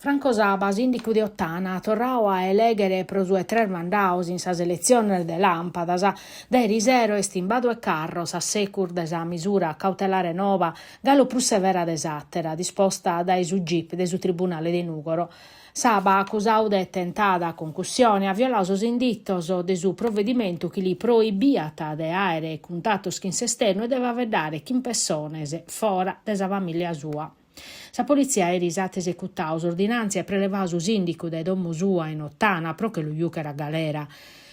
Franco Saba, sindaco di Ottana, torrao a elegere pro sue tre mandaus in sa selezione de Lampadas, de risero estimbado e carros a secur de sa misura cautelare nova, gallo più severa desattera, disposta dai su GIP de su Tribunale di Nugoro. Saba accusau de tentada concussione a violaus indittos de su provvedimento che li proibiata de aere cuntatos in esterno e deva vedere chi persones fora de sa famiglia sua. Sa polizia è risata esecutaus ordinanze e prelevaus sindico de domo sua in Ottana pro che lo iuchera galera.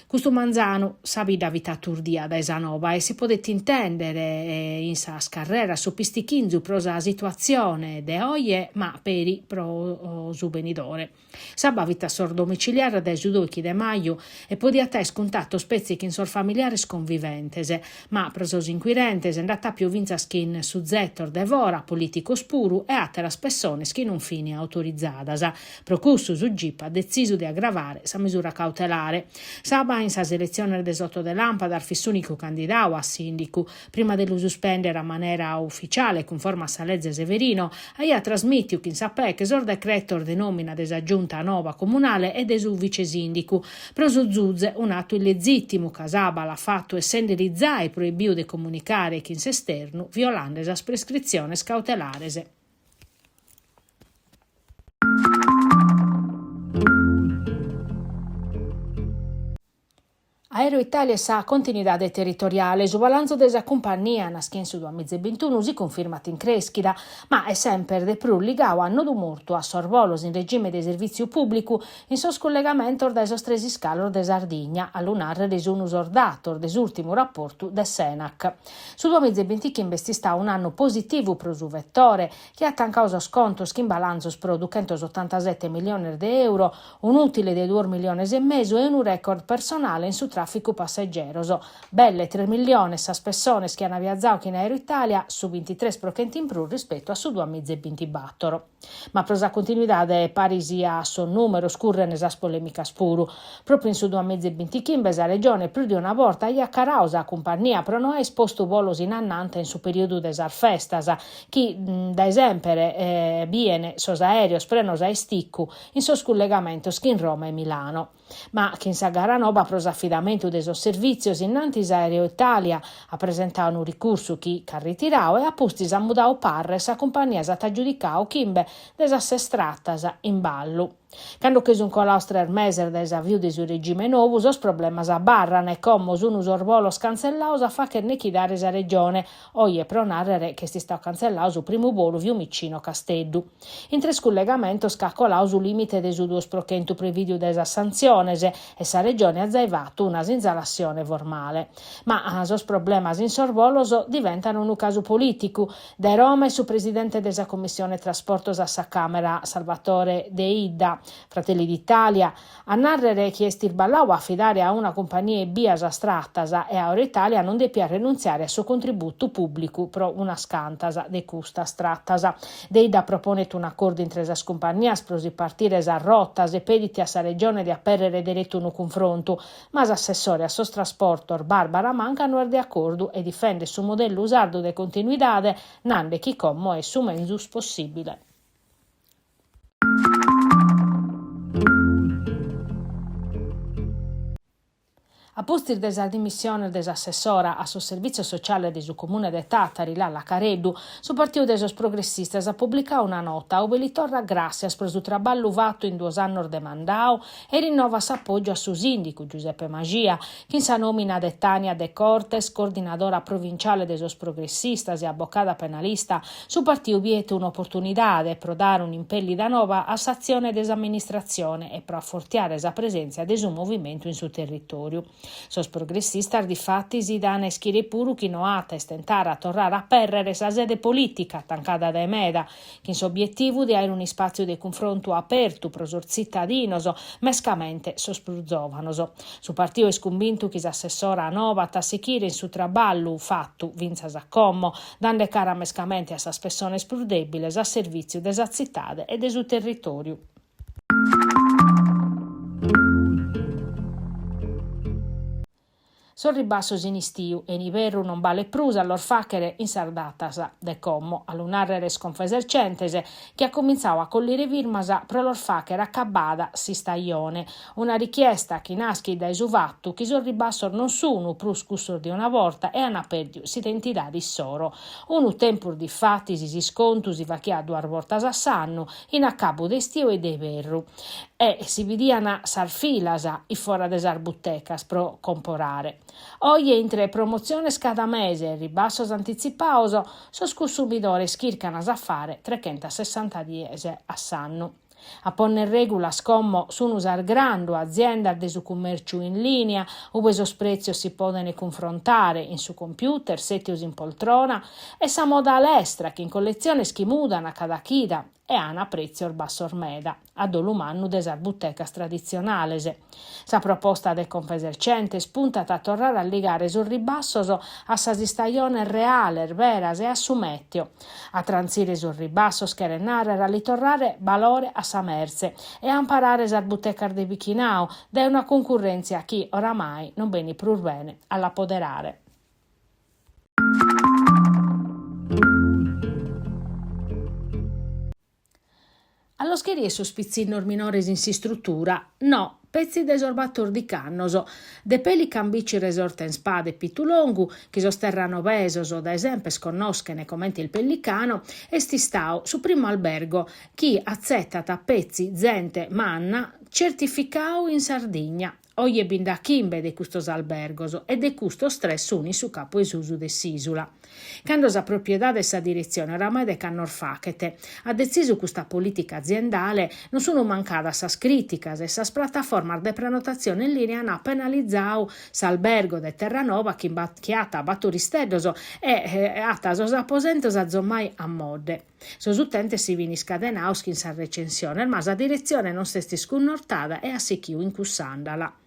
Questo manzano sabi da vita turdia da Esanova e si potete intendere in sa scarrera sopistichinzu pro sa situazione de oie ma peri pro su benidore. Saba vita sor domiciliare de giudochi de maio e podiate scontato spezzi in sor familiare sconviventese, ma pro sos inquirentes andata più vinza schin su zettor de vora politico spuru e attera spessone schin un fine autorizzadas. Pro cussu su GIP ha deciso di aggravare sa misura cautelare. Saba in sa selezione del sotto de Lampada fissunico candidato a sindico, prima dello suspendere a maniera ufficiale conforme a sa legge Severino, aia trasmittiu che in sapè che sor decretor de nomina desa giunta nova comunale e de su vice sindico. Pro su zuzze un atto illegittimo Casaba l'ha fatto essendo rizzai proibiu de comunicare che in s'esterno violando esa prescrizione cautelarese. Aereo Italia sa continuidade territoriale, su balanzo desa compagnia naschien su 2021 si confermat in creschida, ma è sempre de pru ligau a nodu morto a sorvolos in regime de servizio pubblico in sos collegamento da esos tresi scalor de Sardigna, all'unar de unus ordator desultimo rapporto de Senac. Su 2020 investista un anno positivo pro su vettore, che ha tancausa scontos che in balanzos pro 287 milioni di euro, un utile de 2 milioni e mezzo e un record personale in su traffico passeggero. Belle 3 milioni sa spessone che hanno viaggiato in Aereo Italia su 23 procenti in più rispetto a su 2024. Ma prosa continuità de parisi a son numero scurre nesas polemica spuru. Proprio in su 2025 la regione più di una volta ha carausa compagnia però non ha esposto volos in annante in su periodo desar festas, chi da esempere viene sos aereos prenos a sticcu in sos collegamentos che in Roma e Milano. Ma chi in sa gara nova pros affidamento de sos servizios innantis Aereo Italia ha presentato un ricorso chi ritirao e ha posti a mudau parres a compagnia stata giudicao chimbe desassestratas in ballo. Quando che un colostrer meser desavviu de su regime novo, sos problemas abbarran e commos unus orvolos cancellaus a fa che ne chidare sa regione, oie pronarrere che si sta cancellaus su primo volo Fiumicino Casteddu. In tres collegamentos calcolaus su limite de su 2% previdio desa sanziones e sa regione ha zaivato una installazione formale. Ma sos problemas in sorvolos diventano un caso politico. De Roma e su presidente desa commissione trasportos a sa Camera Salvatore De Ida, Fratelli d'Italia, a narrere chiesti il ballau a affidare a una compagnia bias astrattas e a Italia non deppia rinunziare al suo contributo pubblico pro una scantas de custa astrattas. Deida propone un accordo in tresas compagnias pro si partire a rottas e pediti a sa regione di apperere diretto un confronto, ma l'assessore a sos trasportor Barbara Manca non è di accordo e difende su modello usardo de continuidade nande chi commo è su mensus possibile. A postir desa dimissione dell'assessora a sul servizio sociale del comune de Tattari, Lalla Careddu, su partito desos progressistas ha pubblicato una nota ove li torra gracias per su traballo fatto in 2 anni de mandau e rinnova s'appoggio a su sindico Giuseppe Magia, che in sa nomina de Tania De Cortes, coordinadora provinciale desos progressistas e avvocata penalista, su partito viete un'opportunità de pro dare un impellida nova a s'azione desamministrazione e pro affortiare sa presenza de su movimento in su territorio. Sos progressistas difatti si danno schire puru chi noata e stentare a tornare a perrere sa sede politica tancada da Emeda, che in suo obiettivo di avere un spazio di confronto aperto pro sos cittadinos, mescamente sos pruzovanos. Su partito è convinto che s'assessora nova tassicire in su traballo fatto vinza sa commo, dando cara mescamente a sa spessone più debile a servizio desa cittade e de su territorio. Sul ribassos in istiu e in iverru non vale prus all'orfachere in sardatas de commo, all'unarrere sconfesercentese che ha cominciato a collire virmasa pro l'orfachere accabada si stagione, una richiesta che nasce da esuvattu che sul ribasso non sono prus cussor di una volta e hanno perdiu s'identità di soro. Unu tempur di fatti si scontus va chi a due voltas a sanno in accabo d'estiu e de verru e si vidiana sarfilasa i fora de sarbuttecas pro comporare. Oie intre promozione cada mese e ribassos anticipaos sos consumidores chircanas a fare 360 diese a sanno. A ponne regula scommo sun usar grandu azienda de su commerciu in linea, ove sos prezios si poden confrontare in su computer, setius in poltrona, e sa moda all'estra che in collezione schimudana cada chida e ana prezio basso meda, a dolumannu de sarbuttecas tradizionalese. Sa proposta de Confesercente spunta a tornare a ligare sul ribassos a sa staione reale, veras e a su meteo, a transire sul ribassos che renare a ritornare valore a sa merce e a imparare sarbuttecas de Vichinau, de una concorrenza a chi oramai non beni prur bene all'apoderare. Allo scherie sospizinnor minores in si struttura, no, pezzi desorbator di cannoso, de peli cambici resorta in spade pitulongu, chi sosterrano vesos o da esempio sconnoschene commenti il pellicano, e sti stau su primo albergo, chi azzettata pezzi zente manna, certificau in Sardigna. Oie binda chimbe de custos albergos e de custo stress uni su capo esusu de s'isula. Cando sa proprietà de sa direzione oramai de cannor facete, ha deciso questa politica aziendale, non sono mancata sas criticas e sas piattaformas de prenotazione in linea hanno penalizzau s'albergo de Terranova che imbacchiata a turistedos e atta sos aposentos a zommai a mode. Sos utentes si vini scadenaus in sa recensione, ma sa direzione non s'esti scunnortada e assichiu incussandala.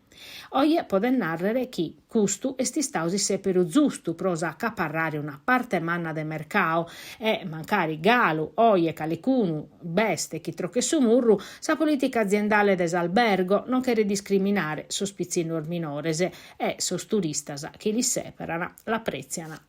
Oie poden narrere chi custu esti stausi seperu giustu prosa accaparrare una parte manna de mercao e mancari galu, oie, calicunu, beste, chi troche su murru, sa politica aziendale desalbergo non che discriminare sospizinur minorese e sos turistas chi li separano l'appreziano.